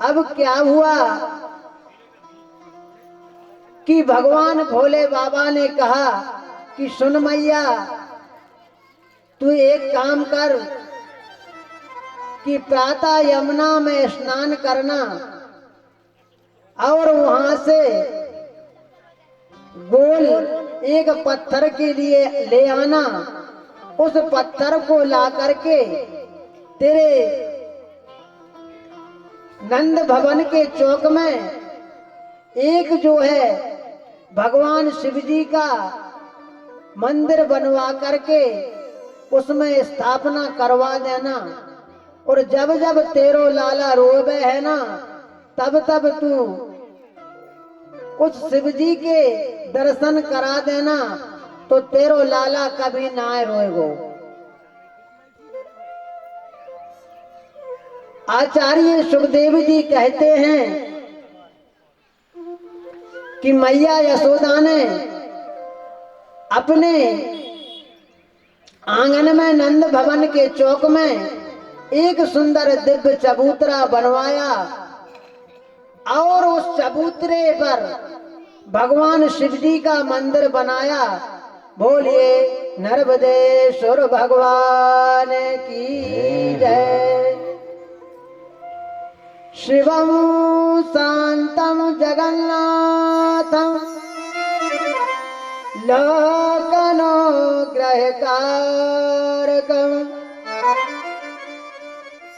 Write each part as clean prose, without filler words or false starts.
अब क्या हुआ कि भगवान भोले बाबा ने कहा कि सुन मैया, तू एक काम कर कि प्रातः यमुना में स्नान करना और वहां से गोल एक पत्थर के लिए ले आना। उस पत्थर को ला करके तेरे नंद भवन के चौक में एक जो है भगवान शिव जी का मंदिर बनवा करके उसमें स्थापना करवा देना। और जब जब तेरो लाला रोवे है ना, तब तब तू उस शिव जी के दर्शन करा देना, तो तेरो लाला कभी ना रोएगो। आचार्य सुखदेव जी कहते हैं कि मैया यशोदा ने अपने आंगन में नंद भवन के चौक में एक सुंदर दिव्य चबूतरा बनवाया और उस चबूतरे पर भगवान शिव जी का मंदिर बनाया। बोलिए नर्मदेश्वर भगवान की जय। शिवं शांतं जगन्नाथं लोकानुग्रहकारकं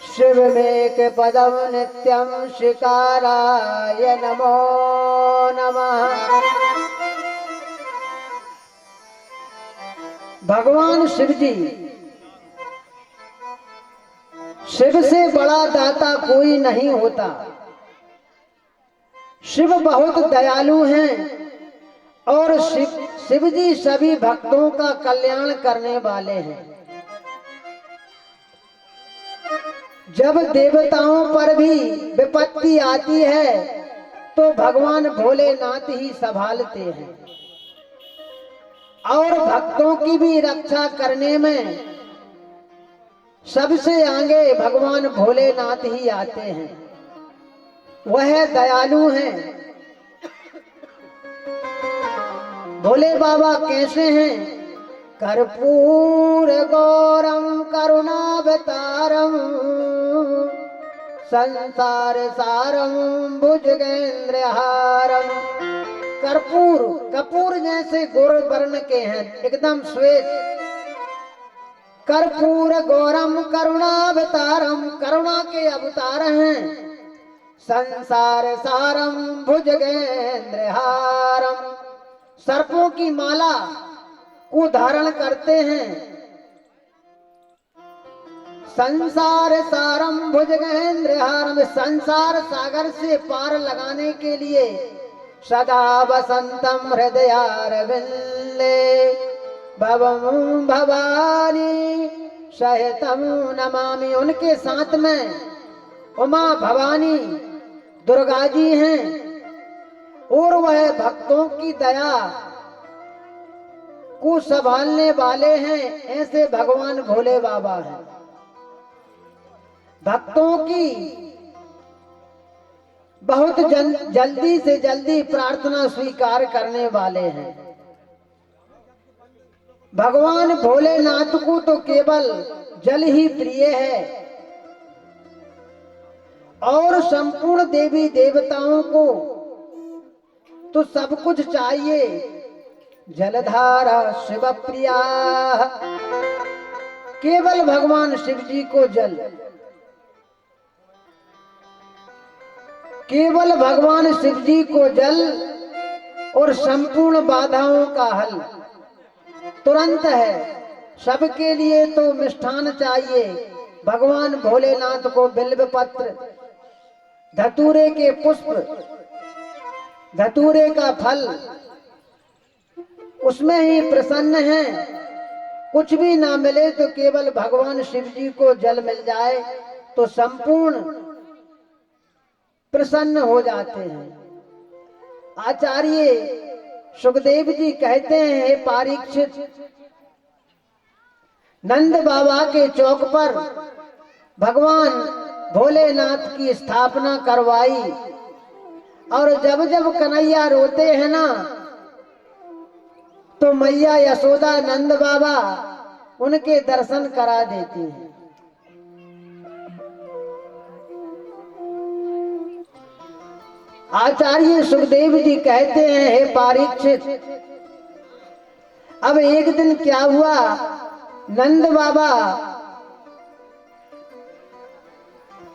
शिवमेक पदं नित्यं शिकाराय नमो नमः। भगवान शिव जी, शिव से बड़ा दाता कोई नहीं होता। शिव बहुत दयालु हैं और शिव जी सभी भक्तों का कल्याण करने वाले हैं। जब देवताओं पर भी विपत्ति आती है तो भगवान भोलेनाथ ही संभालते हैं और भक्तों की भी रक्षा करने में सबसे आगे भगवान भोलेनाथ ही आते हैं। वह दयालु हैं। भोले बाबा कैसे हैं? कर्पूर गौरम करुणावतारम संसार सारम भुजगेंद्रहारम। कर्पूर, कपूर जैसे गोर वर्ण के हैं, एकदम श्वेत। कर्पूर गौरम करुणावतारम, करुणा के अवतार हैं। संसार सारम भुजगेंद्रहारम, सर्पों की माला को धारण करते हैं। संसार सारम भुजगेंद्रहारम, संसार सागर से पार लगाने के लिए सदा वसंतम हृदयारविंदे भवं भवानी सहितम नमामि। उनके साथ में उमा भवानी दुर्गा जी हैं और वह भक्तों की दया को संभालने वाले हैं। ऐसे भगवान भोले बाबा हैं। भक्तों की बहुत जल्दी से जल्दी प्रार्थना स्वीकार करने वाले हैं। भगवान भोलेनाथ को तो केवल जल ही प्रिय है और संपूर्ण देवी देवताओं को तो सब कुछ चाहिए। जलधारा शिव प्रिया, केवल भगवान शिव जी को जल, केवल भगवान शिव जी को जल और संपूर्ण बाधाओं का हल तुरंत है। सबके लिए तो मिष्ठान चाहिए। भगवान भोलेनाथ को बिल्व पत्र, धतूरे के पुष्प, धतूरे का फल, उसमें ही प्रसन्न हैं। कुछ भी ना मिले तो केवल भगवान शिव जी को जल मिल जाए तो संपूर्ण प्रसन्न हो जाते हैं। आचार्य सुखदेव जी कहते हैं, हे परीक्षित, नंद बाबा के चौक पर भगवान भोलेनाथ की स्थापना करवाई। और जब जब कन्हैया रोते हैं ना, तो मैया यशोदा नंद बाबा उनके दर्शन करा देती हैं। आचार्य सुखदेव जी कहते हैं, हे परीक्षित, अब एक दिन क्या हुआ, नंद बाबा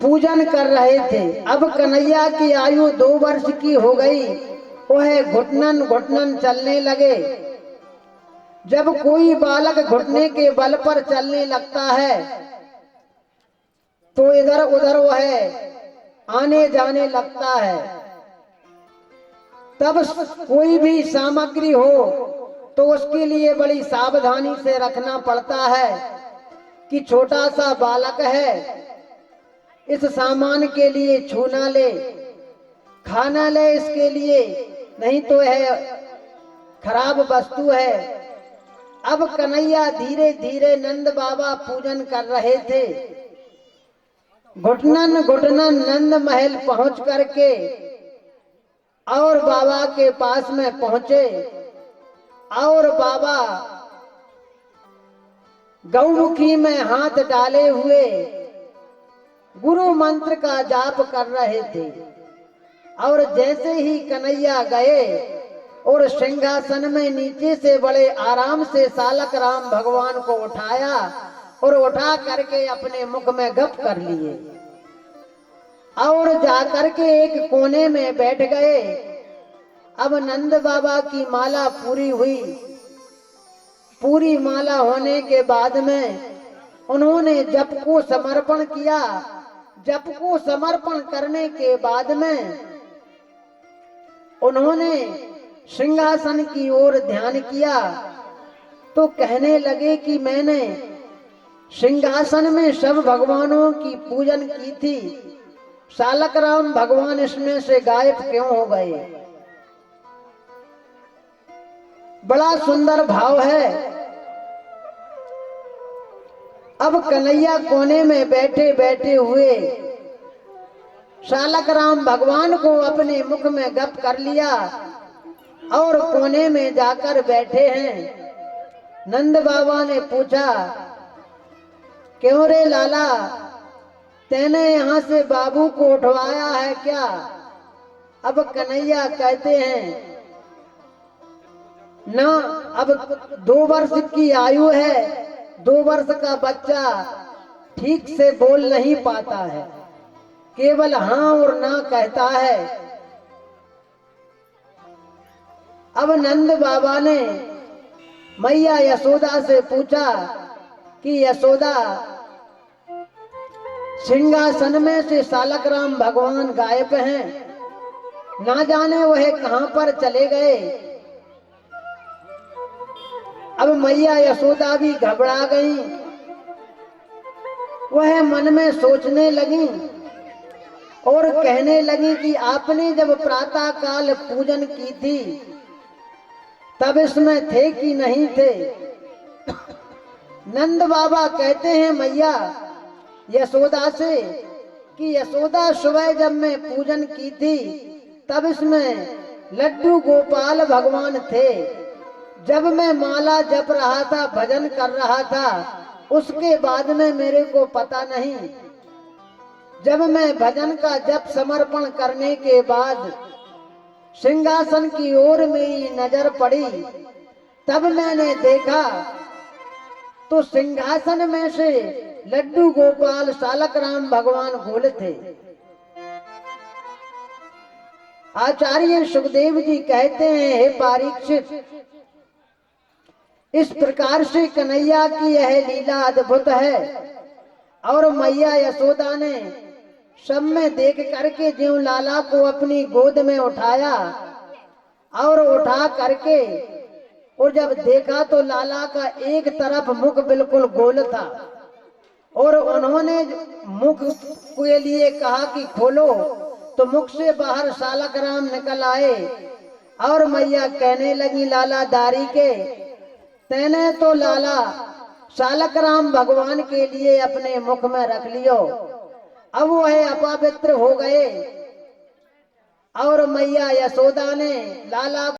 पूजन कर रहे थे। अब कन्हैया की आयु 2 वर्ष की हो गई। वह घुटनन घुटनन चलने लगे। जब कोई बालक घुटने के बल पर चलने लगता है तो इधर उधर वह आने जाने लगता है। तब कोई भी सामग्री हो तो उसके लिए बड़ी सावधानी से रखना पड़ता है कि छोटा सा बालक है, इस सामान के लिए छू ना ले, खा ना ले इसके लिए, नहीं तो यह खराब वस्तु है। अब कन्हैया धीरे धीरे नंद बाबा पूजन कर रहे थे। घुटनन घुटनन नंद महल पहुंच करके और बाबा के पास में पहुंचे और बाबा गौमुखी में हाथ डाले हुए गुरु मंत्र का जाप कर रहे थे। और जैसे ही कन्हैया गए और सिंहासन में नीचे से बड़े आराम से सालक राम भगवान को उठाया और उठा करके अपने मुख में गप कर लिए और जाकर के एक कोने में बैठ गए। अब नंद बाबा की माला पूरी हुई। पूरी माला होने के बाद में उन्होंने जप को समर्पण किया। जप को समर्पण करने के बाद में उन्होंने सिंहासन की ओर ध्यान किया तो कहने लगे कि मैंने सिंहासन में सब भगवानों की पूजन की थी, सालक राम भगवान इसमें से गायब क्यों हो गए। बड़ा सुंदर भाव है। अब कन्हैया कोने में बैठे बैठे हुए सालक राम भगवान को अपने मुख में गप कर लिया और कोने में जाकर बैठे हैं। नंद बाबा ने पूछा, क्यों रे लाला, तैने यहाँ से बाबू को उठवाया है क्या? अब कन्हैया कहते हैं, ना, अब 2 वर्ष की आयु है, 2 वर्ष का बच्चा ठीक से बोल नहीं पाता है, केवल हाँ और ना कहता है। अब नंद बाबा ने मैया यशोदा से पूछा कि यशोदा, सिंहासन में से सालक राम भगवान गायब हैं, ना जाने वह कहां पर चले गए। अब मैया यशोदा भी घबरा गई। वह मन में सोचने लगी और कहने लगी कि आपने जब प्रातः काल पूजन की थी तब इसमें थे कि नहीं थे। नंद बाबा कहते हैं मैया यशोदा से कि यशोदा, सुबह जब मैं पूजन की थी तब इसमें लड्डू गोपाल भगवान थे। जब मैं माला जप रहा था, भजन कर रहा था, उसके बाद में मेरे को पता नहीं। जब मैं भजन का जप समर्पण करने के बाद सिंहासन की ओर मेरी नजर पड़ी, तब मैंने देखा तो सिंहासन में से लड्डू गोपाल सालक राम भगवान गोल थे। आचार्य सुखदेव जी कहते हैं, हे परीक्षित, इस प्रकार से कन्हैया की यह लीला अद्भुत है। और मैया यशोदा ने सब में देख करके ज्यों लाला को अपनी गोद में उठाया और उठा करके और जब देखा तो लाला का एक तरफ मुख बिल्कुल गोल था और उन्होंने मुख के लिए कहा कि खोलो, तो मुख से बाहर सालक राम निकल आए और मैया कहने लगी, लाला दारी के, तैने तो लाला सालक राम भगवान के लिए अपने मुख में रख लियो, अब वह अपवित्र हो गए और मैया यशोदा ने लाला